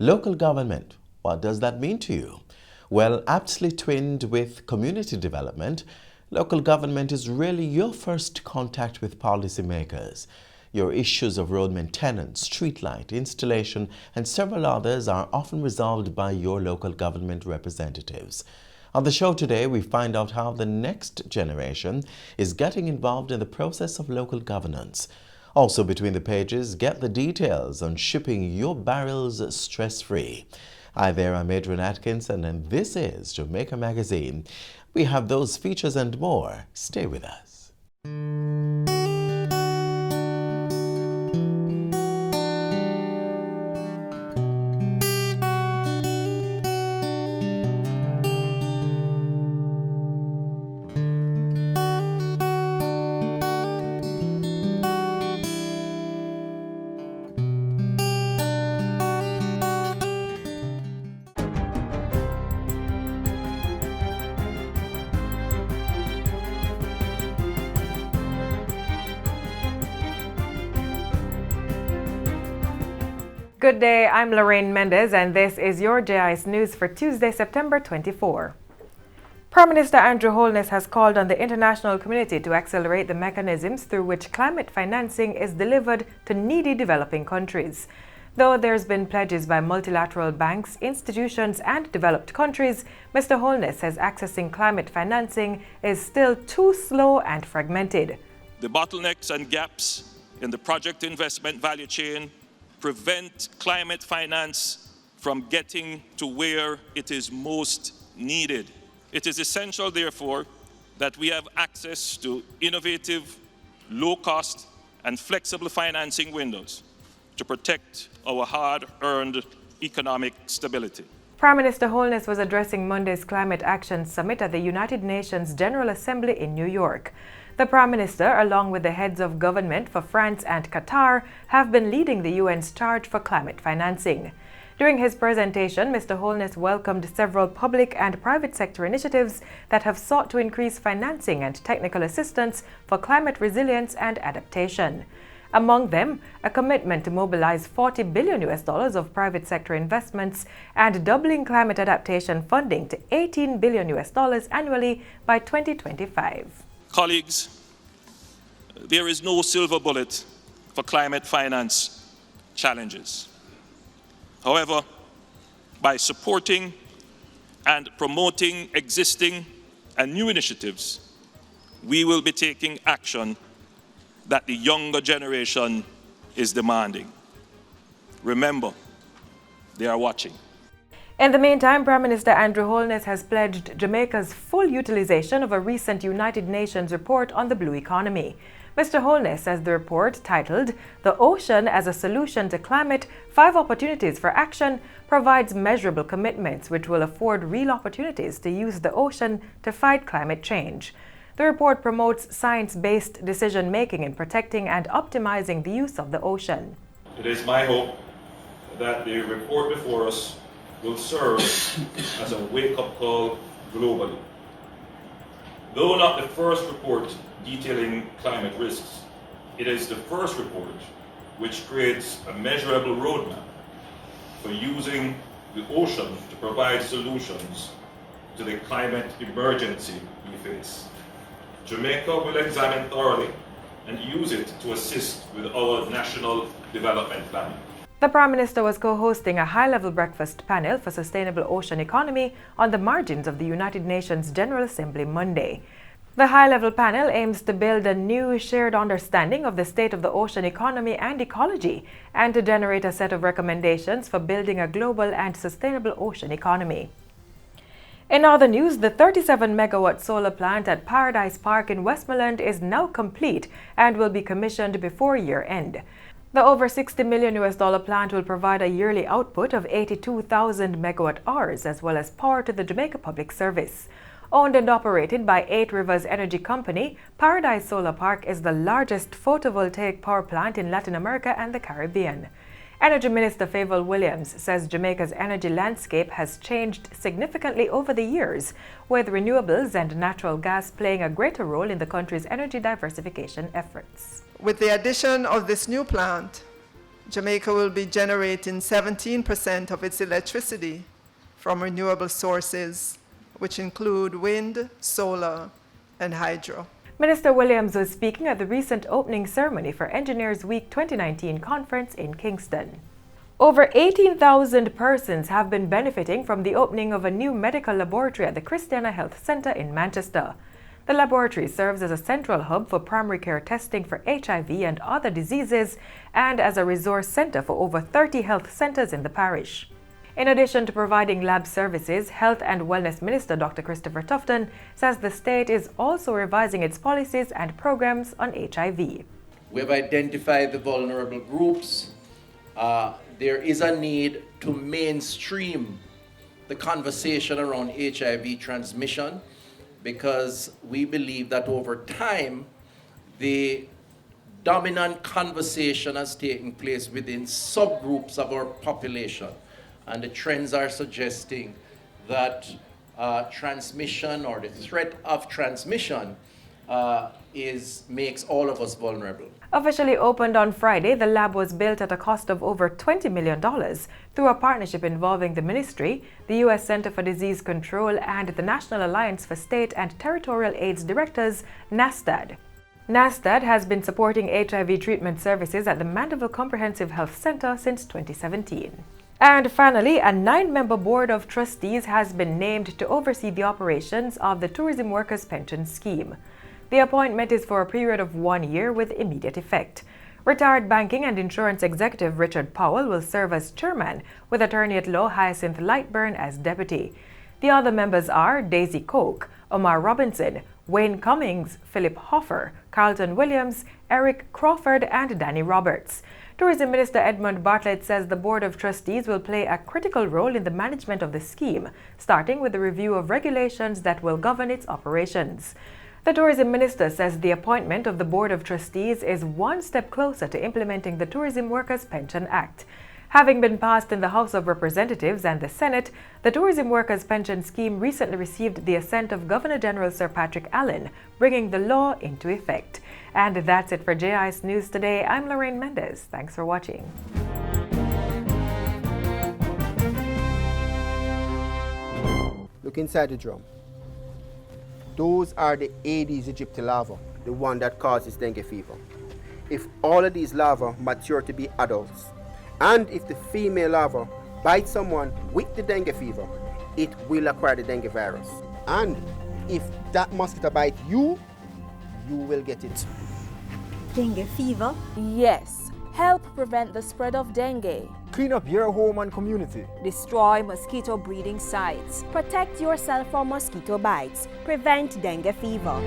Local government, what does that mean to you? Well, aptly twinned with community development, local government is really your first contact with policymakers. Your issues of road maintenance, streetlight installation, and several others are often resolved by your local government representatives. On the show today, we find out how the next generation is getting involved in the process of local governance. Also between the pages, get the details on shipping your barrels stress-free. Hi there, I'm Adrian Atkinson, and this is Jamaica Magazine. We have those features and more. Stay with us. Good day, I'm Lorraine Mendez, and this is your JIS News for Tuesday, September 24. Prime Minister Andrew Holness has called on the international community to accelerate the mechanisms through which climate financing is delivered to needy developing countries. Though there's been pledges by multilateral banks, institutions, and developed countries, Mr. Holness says accessing climate financing is still too slow and fragmented. The bottlenecks and gaps in the project investment value chain prevent climate finance from getting to where it is most needed. It is essential, therefore, that we have access to innovative, low-cost, and flexible financing windows to protect our hard-earned economic stability. Prime Minister Holness was addressing Monday's Climate Action Summit at the United Nations General Assembly in New York. The Prime Minister, along with the heads of government for France and Qatar, have been leading the UN's charge for climate financing. During his presentation, Mr. Holness welcomed several public and private sector initiatives that have sought to increase financing and technical assistance for climate resilience and adaptation. Among them, a commitment to mobilize $40 billion of private sector investments and doubling climate adaptation funding to $18 billion annually by 2025. Colleagues, there is no silver bullet for climate finance challenges. However, by supporting and promoting existing and new initiatives, we will be taking action that the younger generation is demanding. Remember, they are watching. In the meantime, Prime Minister Andrew Holness has pledged Jamaica's full utilization of a recent United Nations report on the blue economy. Mr. Holness says the report, titled "The Ocean as a Solution to Climate: 5 Opportunities for Action," provides measurable commitments which will afford real opportunities to use the ocean to fight climate change. The report promotes science-based decision-making in protecting and optimizing the use of the ocean. It is my hope that the report before us will serve as a wake-up call globally. Though not the first report detailing climate risks, it is the first report which creates a measurable roadmap for using the ocean to provide solutions to the climate emergency we face. Jamaica will examine thoroughly and use it to assist with our national development plan. The Prime Minister was co-hosting a high-level breakfast panel for sustainable ocean economy on the margins of the United Nations General Assembly Monday. The high-level panel aims to build a new shared understanding of the state of the ocean economy and ecology, and to generate a set of recommendations for building a global and sustainable ocean economy. In other news, the 37-megawatt solar plant at Paradise Park in Westmoreland is now complete and will be commissioned before year-end. The over $60 million plant will provide a yearly output of 82,000 megawatt hours, as well as power to the Jamaica Public Service. Owned and operated by 8 Rivers Energy Company, Paradise Solar Park is the largest photovoltaic power plant in Latin America and the Caribbean. Energy Minister Favour Williams says Jamaica's energy landscape has changed significantly over the years, with renewables and natural gas playing a greater role in the country's energy diversification efforts. With the addition of this new plant, Jamaica will be generating 17% of its electricity from renewable sources, which include wind, solar, and hydro. Minister Williams was speaking at the recent opening ceremony for Engineers Week 2019 conference in Kingston. Over 18,000 persons have been benefiting from the opening of a new medical laboratory at the Christiana Health Centre in Manchester. The laboratory serves as a central hub for primary care testing for HIV and other diseases and as a resource centre for over 30 health centres in the parish. In addition to providing lab services, Health and Wellness Minister Dr. Christopher Tufton says the state is also revising its policies and programs on HIV. We have identified the vulnerable groups. There is a need to mainstream the conversation around HIV transmission because we believe that over time, the dominant conversation has taken place within subgroups of our population. And the trends are suggesting that transmission or the threat of transmission makes all of us vulnerable. Officially opened on Friday, the lab was built at a cost of over $20 million through a partnership involving the Ministry, the U.S. Center for Disease Control, and the National Alliance for State and Territorial AIDS Directors, NASTAD. NASTAD has been supporting HIV treatment services at the Mandeville Comprehensive Health Center since 2017. And finally, a 9-member board of trustees has been named to oversee the operations of the Tourism Workers' Pension Scheme. The appointment is for a period of 1 year with immediate effect. Retired banking and insurance executive Richard Powell will serve as chairman, with attorney-at-law Hyacinth Lightburn as deputy. The other members are Daisy Koch, Omar Robinson, Wayne Cummings, Philip Hoffer, Carlton Williams, Eric Crawford, and Danny Roberts. Tourism Minister Edmund Bartlett says the Board of Trustees will play a critical role in the management of the scheme, starting with the review of regulations that will govern its operations. The Tourism Minister says the appointment of the Board of Trustees is one step closer to implementing the Tourism Workers' Pension Act. Having been passed in the House of Representatives and the Senate, the Tourism Workers' Pension Scheme recently received the assent of Governor-General Sir Patrick Allen, bringing the law into effect. And that's it for JIS News Today. I'm Lorraine Mendez. Thanks for watching. Look inside the drum. Those are the Aedes aegypti larvae, the one that causes dengue fever. If all of these larvae mature to be adults, and if the female larva bites someone with the dengue fever, it will acquire the dengue virus. And if that mosquito bites you, you will get it. Dengue fever? Yes. Help prevent the spread of dengue. Clean up your home and community. Destroy mosquito breeding sites. Protect yourself from mosquito bites. Prevent dengue fever.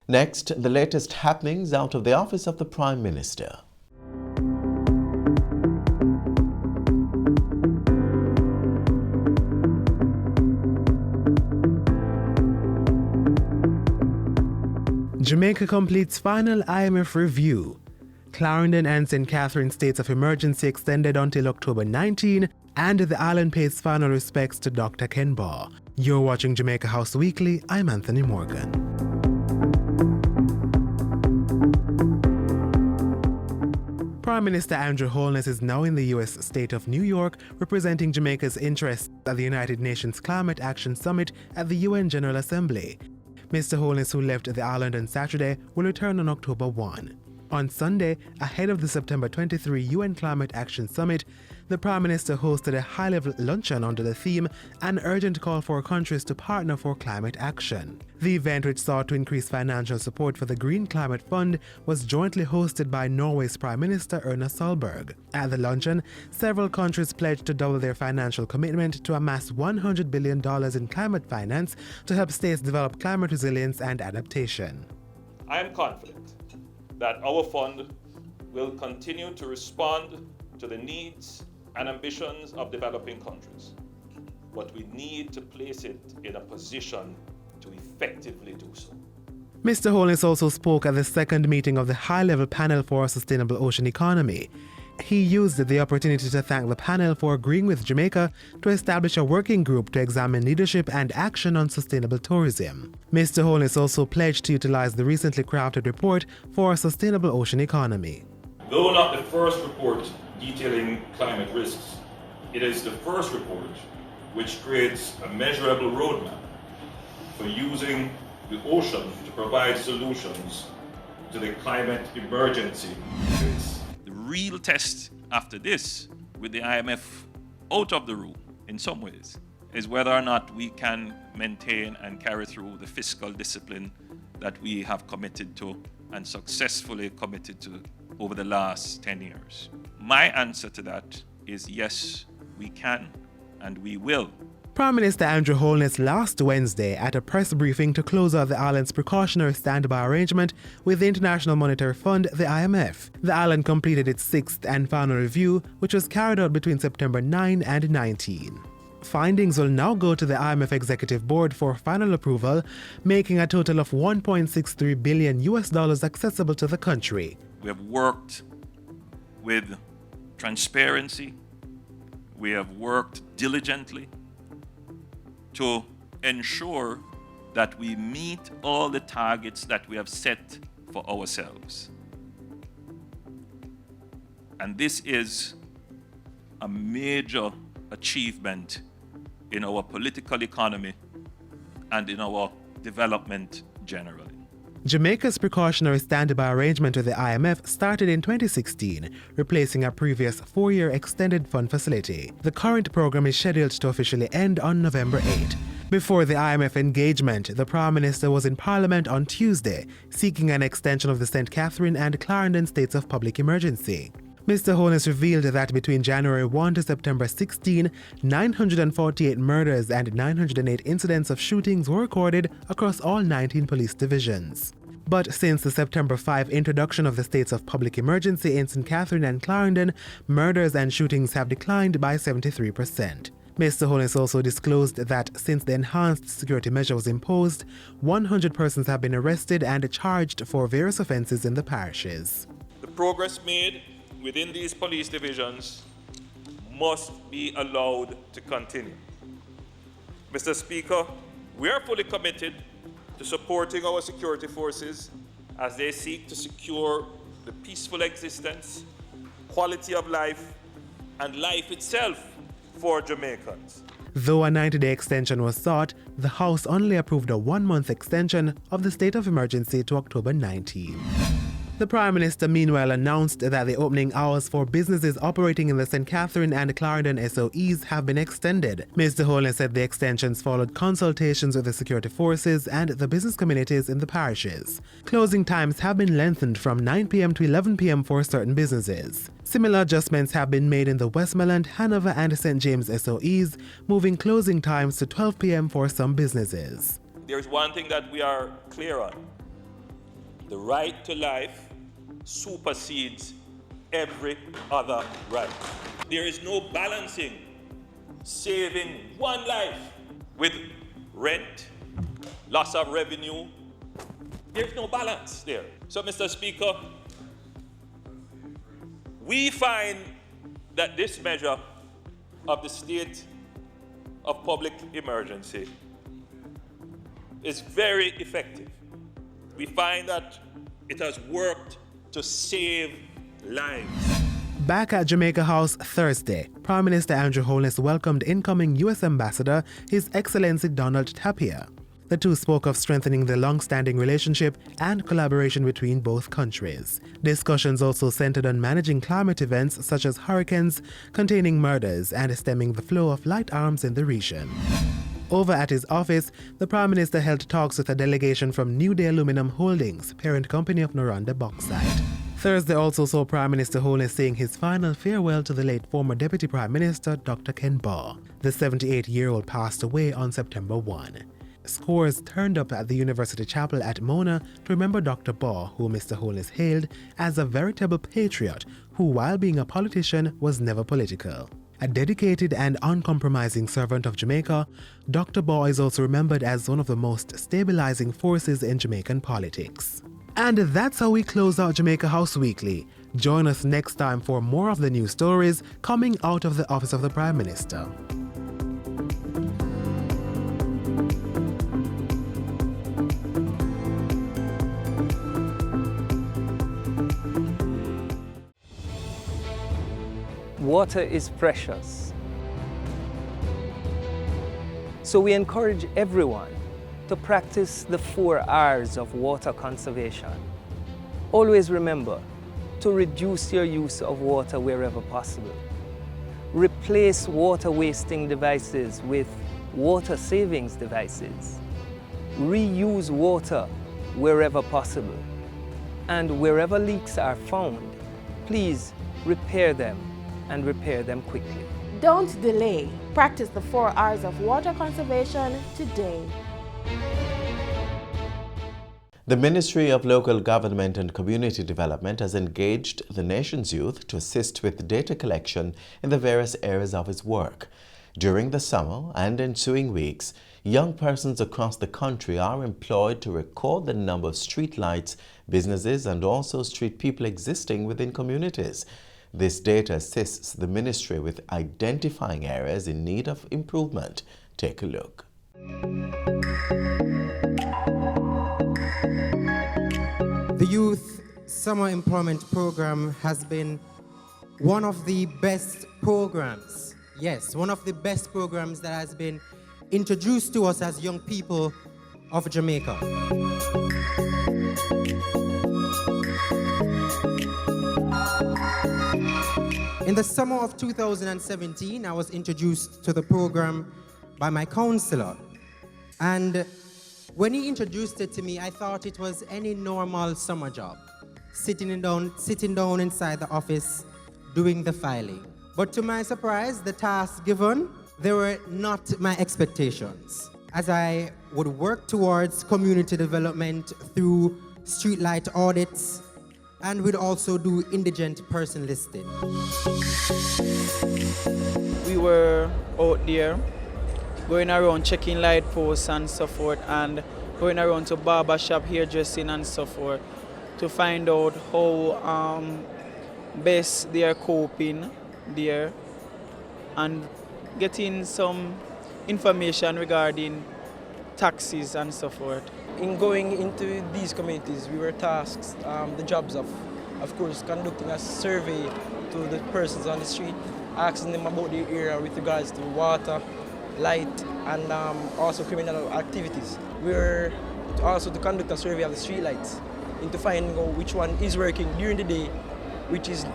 Next, the latest happenings out of the office of the Prime Minister. Jamaica completes final IMF review. Clarendon and St. Catherine states of emergency extended until October 19, and the island pays final respects to Dr. Kenbaugh. You're watching Jamaica House Weekly. I'm Anthony Morgan. Prime Minister Andrew Holness is now in the U.S. state of New York, representing Jamaica's interests at the United Nations Climate Action Summit at the UN General Assembly. Mr. Holness, who left the island on Saturday, will return on October 1. On Sunday, ahead of the September 23 UN Climate Action Summit, the Prime Minister hosted a high-level luncheon under the theme "An Urgent Call for Countries to Partner for Climate Action." The event, which sought to increase financial support for the Green Climate Fund, was jointly hosted by Norway's Prime Minister Erna Solberg. At the luncheon, several countries pledged to double their financial commitment to amass $100 billion in climate finance to help states develop climate resilience and adaptation. I am confident that our fund will continue to respond to the needs and ambitions of developing countries, but we need to place it in a position to effectively do so. Mr. Holness also spoke at the second meeting of the high-level panel for a sustainable ocean economy. He used the opportunity to thank the panel for agreeing with Jamaica to establish a working group to examine leadership and action on sustainable tourism. Mr. Holness also pledged to utilize the recently crafted report for a sustainable ocean economy. Though not the first report detailing climate risks, it is the first report which creates a measurable roadmap for using the ocean to provide solutions to the climate emergency. The real test after this, with the IMF out of the room in some ways, is whether or not we can maintain and carry through the fiscal discipline that we have committed to and successfully committed to over the last 10 years. My answer to that is yes, we can and we will. Prime Minister Andrew Holness last Wednesday at a press briefing to close out the island's precautionary standby arrangement with the International Monetary Fund, the IMF. The island completed its 6th and final review, which was carried out between September 9 and 19. Findings will now go to the IMF Executive Board for final approval, making a total of $1.63 billion accessible to the country. We have worked with transparency. We have worked diligently to ensure that we meet all the targets that we have set for ourselves. And this is a major achievement in our political economy and in our development generally. Jamaica's precautionary standby arrangement with the IMF started in 2016, replacing a previous 4-year extended fund facility. The current program is scheduled to officially end on November 8. Before the IMF engagement, the Prime Minister was in Parliament on Tuesday, seeking an extension of the St. Catherine and Clarendon states of public emergency. Mr. Holness revealed that between January 1 to September 16, 948 murders and 908 incidents of shootings were recorded across all 19 police divisions. But since the September 5 introduction of the states of public emergency in St. Catherine and Clarendon, murders and shootings have declined by 73%. Mr. Holness also disclosed that since the enhanced security measure was imposed, 100 persons have been arrested and charged for various offences in the parishes. The progress made within these police divisions must be allowed to continue. Mr. Speaker, we are fully committed to supporting our security forces as they seek to secure the peaceful existence, quality of life, and life itself for Jamaicans. Though a 90-day extension was sought, the House only approved a 1-month extension of the state of emergency to October 19. The Prime Minister meanwhile announced that the opening hours for businesses operating in the St. Catherine and Clarendon SOEs have been extended. Mr. Holness said the extensions followed consultations with the security forces and the business communities in the parishes. Closing times have been lengthened from 9 p.m. to 11 p.m. for certain businesses. Similar adjustments have been made in the Westmoreland, Hanover and St. James SOEs, moving closing times to 12 p.m. for some businesses. There's one thing that we are clear on. The right to life supersedes every other right. There is no balancing saving one life with rent, loss of revenue. There's no balance there. So, Mr. Speaker, we find that this measure of the state of public emergency is very effective. We find that it has worked to save lives. Back at Jamaica House Thursday, Prime Minister Andrew Holness welcomed incoming U.S. Ambassador, His Excellency Donald Tapia. The two spoke of strengthening the long-standing relationship and collaboration between both countries. Discussions also centered on managing climate events such as hurricanes, containing murders, and stemming the flow of light arms in the region. Over at his office, the Prime Minister held talks with a delegation from New Day Aluminum Holdings, parent company of Noranda Bauxite. Thursday also saw Prime Minister Holness saying his final farewell to the late former Deputy Prime Minister Dr. Ken Baugh. The 78-year-old passed away on September 1. Scores turned up at the University Chapel at Mona to remember Dr. Baugh, who Mr. Holness hailed as a veritable patriot who, while being a politician, was never political. A dedicated and uncompromising servant of Jamaica, Dr. Baugh is also remembered as one of the most stabilizing forces in Jamaican politics. And that's how we close out Jamaica House Weekly. Join us next time for more of the news stories coming out of the Office of the Prime Minister. Water is precious. So we encourage everyone to practice the 4 R's of water conservation. Always remember to reduce your use of water wherever possible. Replace water wasting devices with water savings devices. Reuse water wherever possible. And wherever leaks are found, please repair them and repair them quickly. Don't delay. Practice the 4 R's of water conservation today. The Ministry of Local Government and Community Development has engaged the nation's youth to assist with data collection in the various areas of its work. During the summer and ensuing weeks, young persons across the country are employed to record the number of street lights, businesses, and also street people existing within communities. This data assists the ministry with identifying areas in need of improvement. Take a look. The Youth Summer Employment Program has been one of the best programs, yes, one of the best programs that has been introduced to us as young people of Jamaica. In the summer of 2017, I was introduced to the program by my counselor. And when he introduced it to me, I thought it was any normal summer job, sitting down inside the office, doing the filing. But to my surprise, the tasks given, they were not my expectations. As I would work towards community development through streetlight audits, and we'd also do indigent person listing. We were out there going around checking light posts and so forth, and going around to barber shop, hairdressing and so forth, to find out how best they are coping there, and getting some information regarding taxes and so forth. In going into these communities, we were tasked the jobs of course, conducting a survey to the persons on the street, asking them about the area with regards to water, light, and also criminal activities. We were also to conduct a survey of the street lights, into finding out which one is working during the day, which is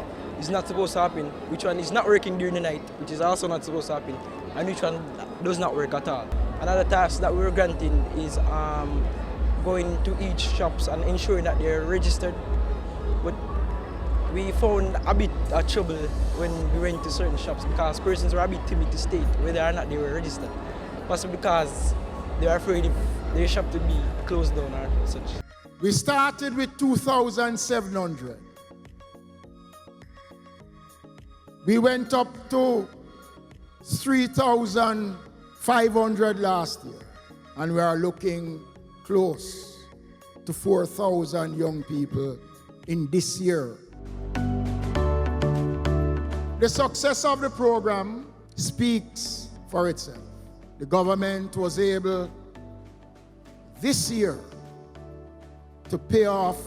not supposed to happen, which one is not working during the night, which is also not supposed to happen, and which one does not work at all. Another task that we were granting is going to each shops and ensuring that they're registered. But we found a bit of trouble when we went to certain shops because persons were a bit timid to state whether or not they were registered. Possibly because they were afraid if their shop to be closed down or such. We started with 2,700. We went up to 3,500 last year, and we are looking close to 4,000 young people in this year. The success of the program speaks for itself. The government was able this year to pay off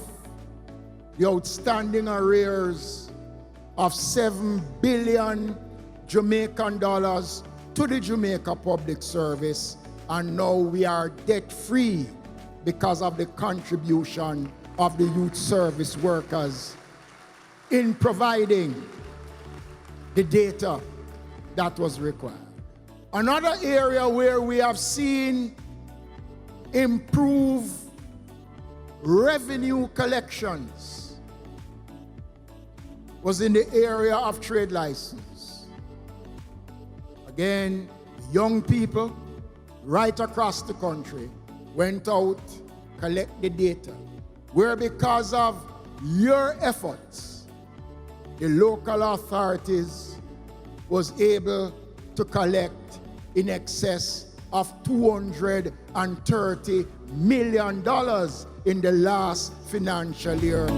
the outstanding arrears of 7 billion Jamaican dollars to the Jamaica Public Service, and now we are debt-free because of the contribution of the youth service workers in providing the data that was required. Another area where we have seen improved revenue collections was in the area of trade license. Again, young people right across the country went out, collect the data, where because of your efforts, the local authorities was able to collect in excess of $230 million in the last financial year.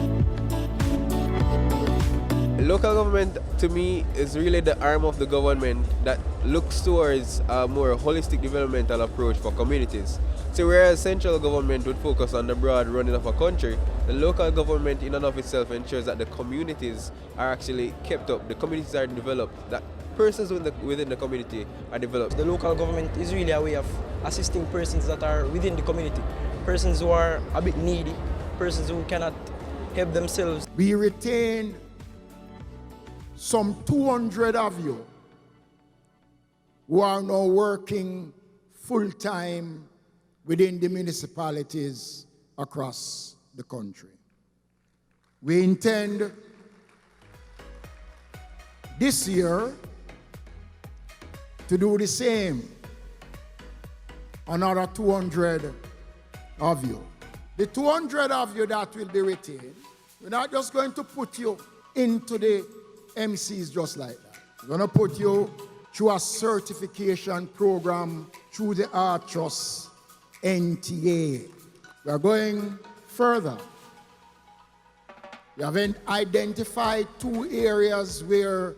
Local government, to me, is really the arm of the government that looks towards a more holistic developmental approach for communities. So whereas central government would focus on the broad running of a country, the local government in and of itself ensures that the communities are actually kept up, the communities are developed, that persons within the community are developed. The local government is really a way of assisting persons that are within the community, persons who are a bit needy, persons who cannot help themselves. We retain some 200 of you who are now working full-time within the municipalities across the country. We intend this year to do the same, another 200 of you. The 200 of you that will be retained, we're not just going to put you into the MCs just like that. We're going to put you through a certification program through the Art Trust NTA. We are going further. We have identified 2 areas where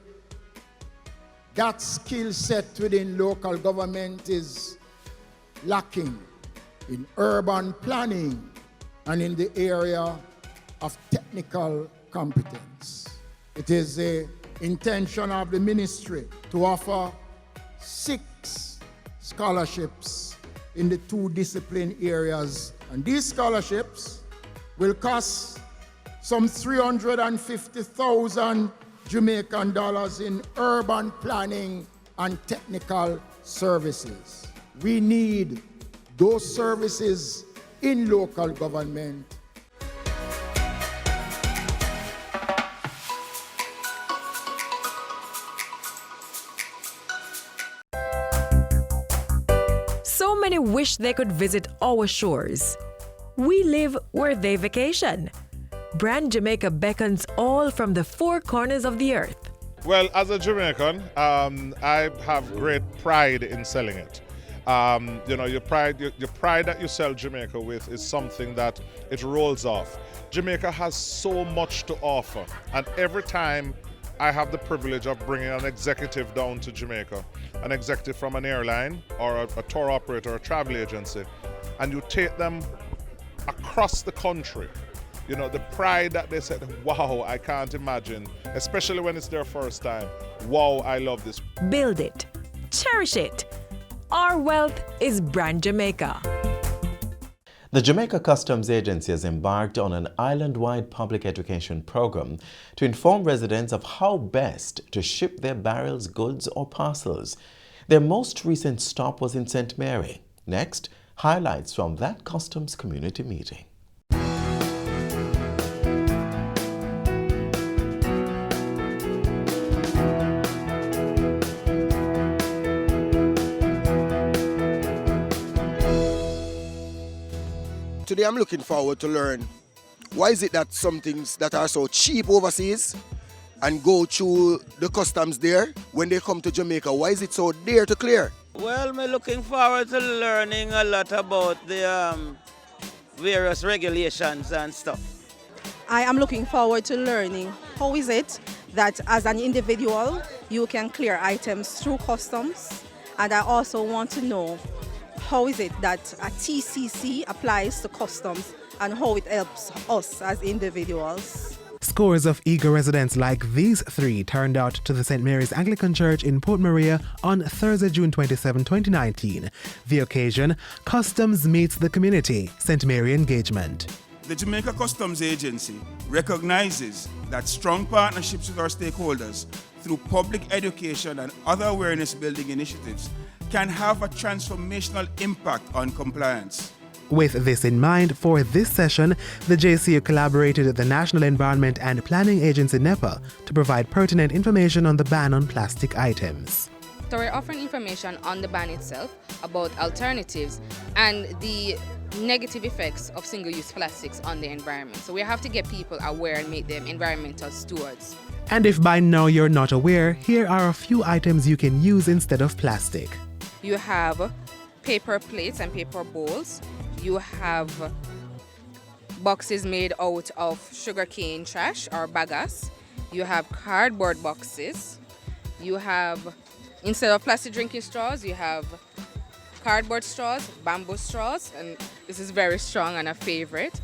that skill set within local government is lacking: in urban planning and in the area of technical competence. It is the intention of the ministry to offer 6 scholarships in the 2 discipline areas. And these scholarships will cost some 350,000 Jamaican dollars in urban planning and technical services. We need those services in local government. So many wish they could visit our shores. We live where they vacation. Brand Jamaica beckons all from the 4 corners of the earth. Well, as a Jamaican, I have great pride in selling it. Your pride that you sell Jamaica with is something that it rolls off. Jamaica has so much to offer, and every time I have the privilege of bringing an executive down to Jamaica, an executive from an airline or a tour operator or a travel agency, and you take them across the country, the pride that they said, wow, I can't imagine, especially when it's their first time. Wow, I love this. Build it. Cherish it. Our wealth is Brand Jamaica. The Jamaica Customs Agency has embarked on an island-wide public education program to inform residents of how best to ship their barrels, goods or parcels. Their most recent stop was in St. Mary. Next, highlights from that customs community meeting. Today I'm looking forward to learn why is it that some things that are so cheap overseas and go through the customs there, when they come to Jamaica, why is it so dear to clear? Well, I'm looking forward to learning a lot about the various regulations and stuff. I am looking forward to learning how is it that as an individual you can clear items through customs, and I also want to know how is it that a TCC applies to customs and how it helps us as individuals. Scores of eager residents like these 3 turned out to the St. Mary's Anglican Church in Port Maria on Thursday, June 27, 2019. The occasion, Customs Meets the Community, St. Mary Engagement. The Jamaica Customs Agency recognizes that strong partnerships with our stakeholders through public education and other awareness-building initiatives can have a transformational impact on compliance. With this in mind, for this session, the JCU collaborated with the National Environment and Planning Agency NEPA to provide pertinent information on the ban on plastic items. So we're offering information on the ban itself, about alternatives, and the negative effects of single-use plastics on the environment. So we have to get people aware and make them environmental stewards. And if by now you're not aware, here are a few items you can use instead of plastic. You have paper plates and paper bowls. You have boxes made out of sugarcane trash or bagasse. you have cardboard boxes, you have, instead of plastic drinking straws, you have cardboard straws, bamboo straws, and this is very strong and a favorite.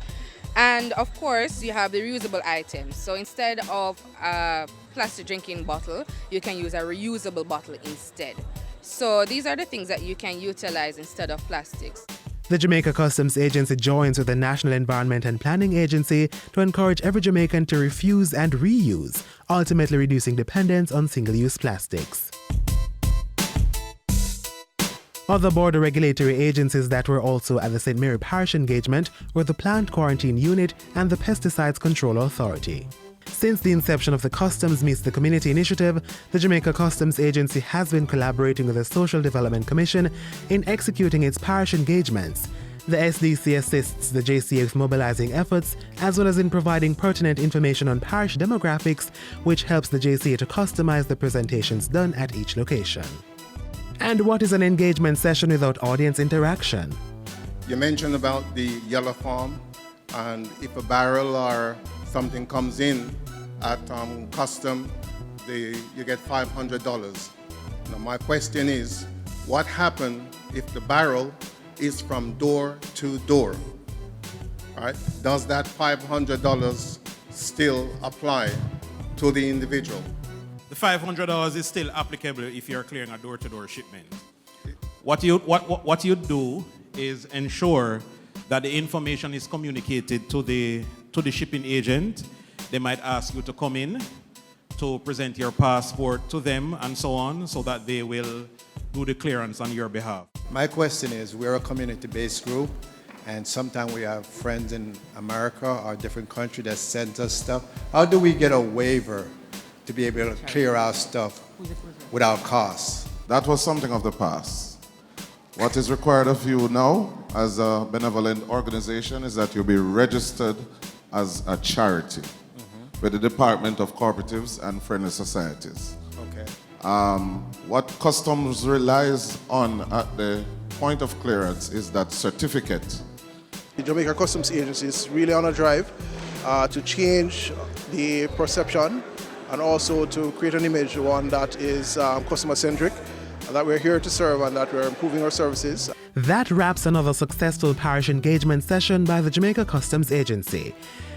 And of course, you have the reusable items. So instead of a plastic drinking bottle, you can use a reusable bottle instead. So these are the things that you can utilize instead of plastics. The Jamaica Customs Agency joins with the National Environment and Planning Agency to encourage every Jamaican to refuse and reuse, ultimately reducing dependence on single-use plastics. Other border regulatory agencies that were also at the St. Mary Parish engagement were the Plant Quarantine Unit and the Pesticides Control Authority. Since the inception of the Customs Meets the Community initiative, the Jamaica Customs Agency has been collaborating with the Social Development Commission in executing its parish engagements. The SDC assists the JCA with mobilizing efforts, as well as in providing pertinent information on parish demographics, which helps the JCA to customize the presentations done at each location. And what is an engagement session without audience interaction? You mentioned about the yellow form, and if a barrel or something comes in at custom, you get $500. Now my question is, what happens if the barrel is from door to door? Right? Does that $500 still apply to the individual? The $500 is still applicable if you're clearing a door-to-door shipment. What you do is ensure that the information is communicated to the shipping agent. They might ask you to come in to present your passport to them and so on, so that they will do the clearance on your behalf. My question is, we're a community-based group, and sometimes we have friends in America or different countries that send us stuff. How do we get a waiver to be able to clear our stuff without cost? That was something of the past. What is required of you now as a benevolent organization is that you be registered as a charity with the Department of Cooperatives and Friendly Societies. Okay. What Customs relies on at the point of clearance is that certificate. The Jamaica Customs Agency is really on a drive to change the perception and also to create an image, one that is customer-centric, that we're here to serve and that we're improving our services. That wraps another successful parish engagement session by the Jamaica Customs Agency.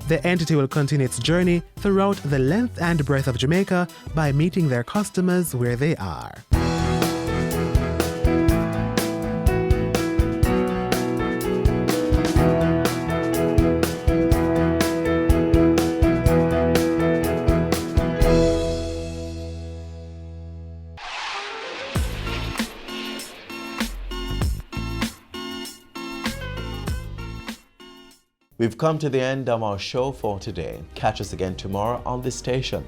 The entity will continue its journey throughout the length and breadth of Jamaica by meeting their customers where they are. We've come to the end of our show for today. Catch us again tomorrow on this station.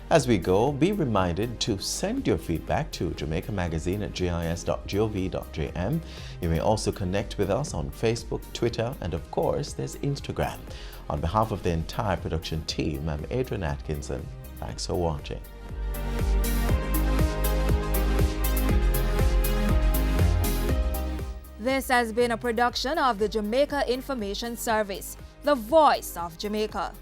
As we go, be reminded to send your feedback to Jamaica Magazine at gis.gov.jm. You may also connect with us on Facebook, Twitter, and of course, there's Instagram. On behalf of the entire production team, I'm Adrian Atkinson. Thanks for watching. This has been a production of the Jamaica Information Service, the voice of Jamaica.